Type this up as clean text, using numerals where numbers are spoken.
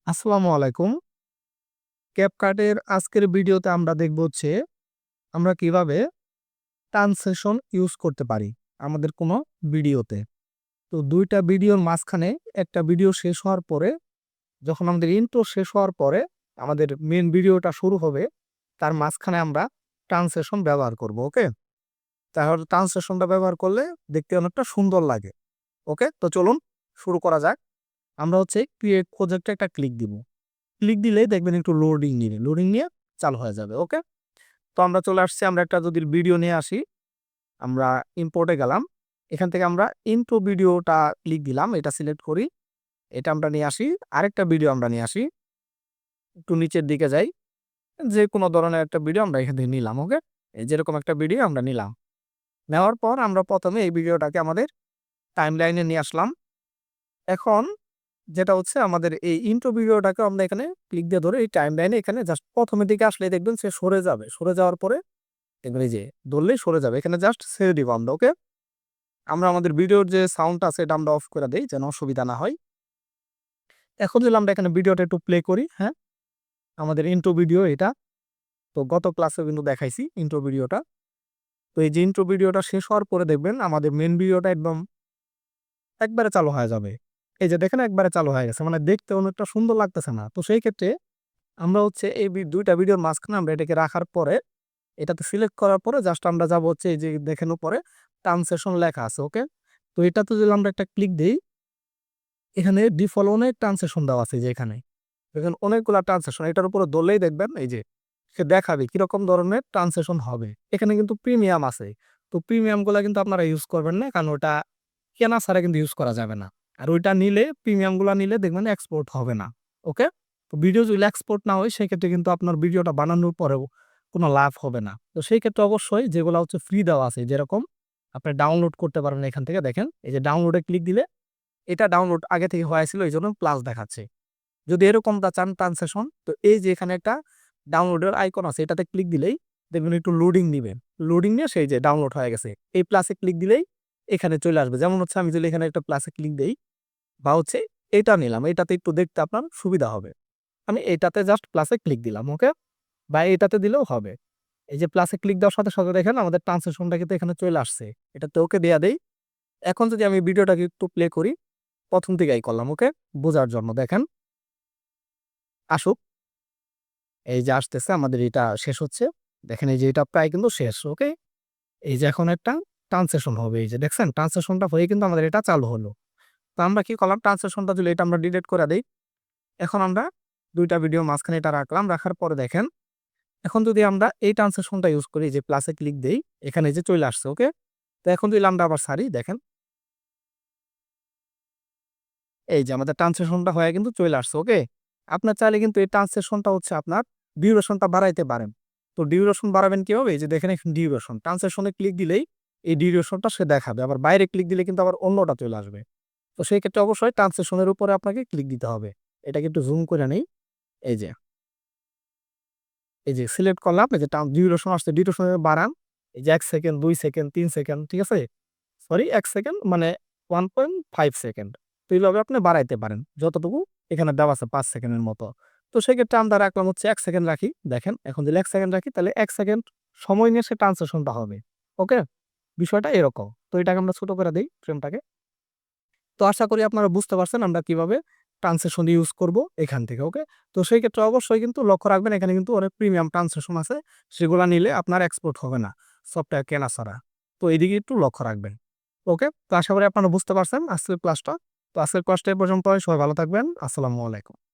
আসসালামু আলাইকুম। ক্যাপকাটের আজকের ভিডিওতে আমরা দেখব হচ্ছে আমরা কিভাবে ট্রান্সলেশন ইউজ করতে পারি আমাদের কোনো ভিডিওতে। তো ২ টা ভিডিওর মাঝখানে একটা ভিডিও শেষ হওয়ার পরে যখন আমাদের ইন্ট্রো শেষ হওয়ার পরে আমাদের মেইন ভিডিওটা শুরু হবে, তার মাঝখানে আমরা ট্রান্সলেশন ব্যবহার করব। ওকে? তাহলে ট্রান্সলেশনটা ব্যবহার করলে দেখতে অনেকটা সুন্দর লাগে। ওকে? তো চলুন শুরু করা যাক। আমরা হচ্ছে ক্রিয়েট প্রজেক্টে একটা ক্লিক দিব। ক্লিক দিলেই দেখবেন একটু লোডিং নিবে। লোডিং নিয়ে চালু হয়ে যাবে। ওকে? তো আমরা চলে আসছি। আমরা একটা যদি ভিডিও নিয়ে আসি, আমরা ইম্পোর্টে গেলাম। এখান থেকে আমরা ইন্ট্রো ভিডিওটা ক্লিক দিলাম। এটা সিলেক্ট করি। এটা আমরা নিয়ে আসি। আরেকটা ভিডিও আমরা নিয়ে আসি। একটু নিচের দিকে যাই। যেকোনো ধরনের একটা ভিডিও আমরা এখান থেকে নিলাম। ওকে? এই যেরকম একটা ভিডিও আমরা নিলাম। নেওয়ার পর আমরা ১ম এ এই ভিডিওটাকে আমাদের টাইমলাইনে নিয়ে আসলাম। এখন যেটা হচ্ছে আমাদের এই ইন্ট্রো ভিডিওটাকে আমরা এখানে ক্লিক দিয়ে ধরে এই টাইমলাইনে এখানে জাস্ট ১ম এর দিকে আসলেই দেখবেন সে সরে যাবে। সরে যাওয়ার পরে দেখবেন এই যে ধরলেই সরে যাবে। এখানে জাস্ট ছেড়ে দিব আমরা। ওকে? আমরা আমাদের ভিডিওর যে সাউন্ডটা আছে এটা আমরা অফ করে দেই যেন অসুবিধা না হয়। এখন যদি আমরা এখানে ভিডিওটা একটু প্লে করি, হ্যাঁ? আমাদের ইন্ট্রো ভিডিও এটা। তো গত ক্লাসেও কিন্তু দেখাইছি ইন্ট্রো ভিডিওটা। তো এই যে ইন্ট্রো ভিডিওটা শেষ হওয়ার পরে দেখবেন আমাদের মেইন ভিডিওটা একদম একবারে চালু হয়ে যাবে। এই যে দেখেন একবারে চালু হয়ে গেছে। মানে দেখতে অনেকটা সুন্দর লাগতেছে না? তো সেই ক্ষেত্রে আমরা হচ্ছে এই ২ টা ভিডিওর মাঝখানে আমরা এটাকে রাখার পরে এটাতে সিলেক্ট করার পরে জাস্ট আমরা যাবো হচ্ছে এই যে দেখেন উপরে ট্রান্সলেশন লেখা আছে। ওকে? তো এটাতে যদি আমরা একটা ক্লিক দেই, এখানে ডিফল্ট অনেক ট্রান্সলেশন দেওয়া আছে যে এখানে। দেখেন অনেকগুলা ট্রান্সলেশন। এটার উপরে ধরলেই দেখবেন এই যে সে দেখাবে কিরকম ধরনের ট্রান্সলেশন হবে। এখানে কিন্তু প্রিমিয়াম আছে। তো প্রিমিয়াম গুলা কিন্তু আপনারা ইউজ করবেন না। কারণ ওটা কেনা ছাড়া কিন্তু ইউজ করা যাবে না। আর ওইটা নিলে প্রিমিয়াম গুলা নিলে দেখবেন এক্সপোর্ট হবে না। ওকে? তো ভিডিও যদি এক্সপোর্ট না হয় সেক্ষেত্রে কিন্তু আপনার ভিডিওটা বানানোর পরেও কোনো লাভ হবে না। তো সেই ক্ষেত্রে অবশ্যই যেগুলা হচ্ছে ফ্রি দেওয়া আছে যেরকম আপনি ডাউনলোড করতে পারবেন এখান থেকে দেখেন। এই যে ডাউনলোডে ক্লিক দিলে এটা ডাউনলোড আগে থেকে হয়া ছিল এইজন্য প্লাস দেখাচ্ছে। যদি এরকমটা চান ট্রান্সলেশন তো এই যে এখানে একটা ডাউনলোডের আইকন আছে এটাতে ক্লিক দিলেই দেখবেন একটু লোডিং নিবে। লোডিং নিয়ে সেই যে ডাউনলোড হয়ে গেছে। এই প্লাসে ক্লিক দিলেই এখানে চলে আসবে। যেমন হচ্ছে আমি যদি এখানে একটা প্লাসে ক্লিক দেই বা হচ্ছে এটা নিলাম। এটাতে একটু দেখতে আপনার সুবিধা হবে। আমি এটাতে জাস্ট প্লাসে ক্লিক দিলাম। ওকে? বা এটাতে দিলেও হবে। এই যে প্লাসে ক্লিক দেওয়ার সাথে, সাথে দেখেন আমাদের ট্রান্সলেশনটা কিন্তু এখানে চলে আসছে। এটাতে ওকে দেয়া দেই। এখন যদি আমি ভিডিওটাকে একটু প্লে করি, ১ম থেকেই করলাম। ওকে? বোঝার জন্য দেখেন। আসুক। এই যে আসতেছে আমাদের এটা শেষ হচ্ছে। দেখেন এই যে এটা প্রায় কিন্তু শেষ। ওকে? এই যে এখন একটা ট্রান্সলেশন হবে। এই যে দেখছেন ট্রান্সলেশনটা হয়ে কিন্তু আমাদের এটা চালু হলো। তো আমরা কি করলাম ট্রান্সলেশনটা যদি এটা আমরা ডিলিট করে দেই। এখন আমরা ২ টা ভিডিও মাঝখানে এটা রাখলাম। রাখার পরে দেখেন, এখন যদি আমরা এই ট্রান্সলেশনটা ইউজ করি যে প্লাসে ক্লিক দেই, এখানে এই যে চলে আসছে। ওকে? তো এখন যদি আমরা আবার ছাড়ি দেখেন, এই যে আমাদের ট্রান্সলেশনটা হয়ে কিন্তু চলে আসছে। ওকে? আপনার চাইলে কিন্তু এই ট্রান্সলেশনটা হচ্ছে আপনার ডিউরেশনটা বাড়াইতে পারেন। তো ডিউরেশন বাড়াবেন কিভাবে? এই যে দেখেন এখানে ডিউরেশন। ট্রান্সলেশনে ক্লিক দিলেই এই ডিউরেশনটা সে দেখাবে। আবার বাইরে ক্লিক দিলে কিন্তু আবার অন্যটা চলে আসবে। তো সেই ক্ষেত্রে অবশ্যই ট্রান্সলেশনের উপরে আপনাকে ক্লিক দিতে হবে। এটাকে একটু জুম করে নেই। এই যে, এই যে সিলেক্ট করলাম। এই যে ডিউরেশন আসছে। ডিউরেশন বাড়ান। এই যে ১ সেকেন্ড, ২ সেকেন্ড, ৩ সেকেন্ড। ঠিক আছে? সরি ১ সেকেন্ড মানে ১.৫ সেকেন্ড। তো এইভাবে আপনি বাড়াইতে পারেন। যতটুকু এখানে দেওয়া আছে ৫ সেকেন্ডের মতো। তো সেক্ষেত্রে আমরা রাখলাম হচ্ছে ১ সেকেন্ড রাখি। দেখেন এখন যদি ১ সেকেন্ড রাখি তাহলে ১ সেকেন্ড সময় নিয়ে সে ট্রান্সলেশনটা হবে। ওকে? বিষয়টা এরকম। তো এটাকে আমরা ছোট করে দেই ফ্রেমটাকে। তো আশা করি আপনারা বুঝতে পারছেন আমরা কিভাবে ট্রান্সলেশন ইউজ করব এখান থেকে। ওকে? তো সেই ক্ষেত্রে অবশ্যই কিন্তু লক্ষ্য রাখবেন এখানে কিন্তু অনেক প্রিমিয়াম ট্রান্সলেশন আছে। সেগুলা নিলে আপনার এক্সপোর্ট হবে না সফটওয়্যার কেনা ছাড়া। তো এদিকে একটু লক্ষ্য রাখবেন। ওকে? তো আশা করি আপনারা বুঝতে পারছেন আজকের ক্লাসটা। তো আজকের ক্লাসটা এ পর্যন্তই। সবাই ভালো থাকবেন। আসসালামু আলাইকুম।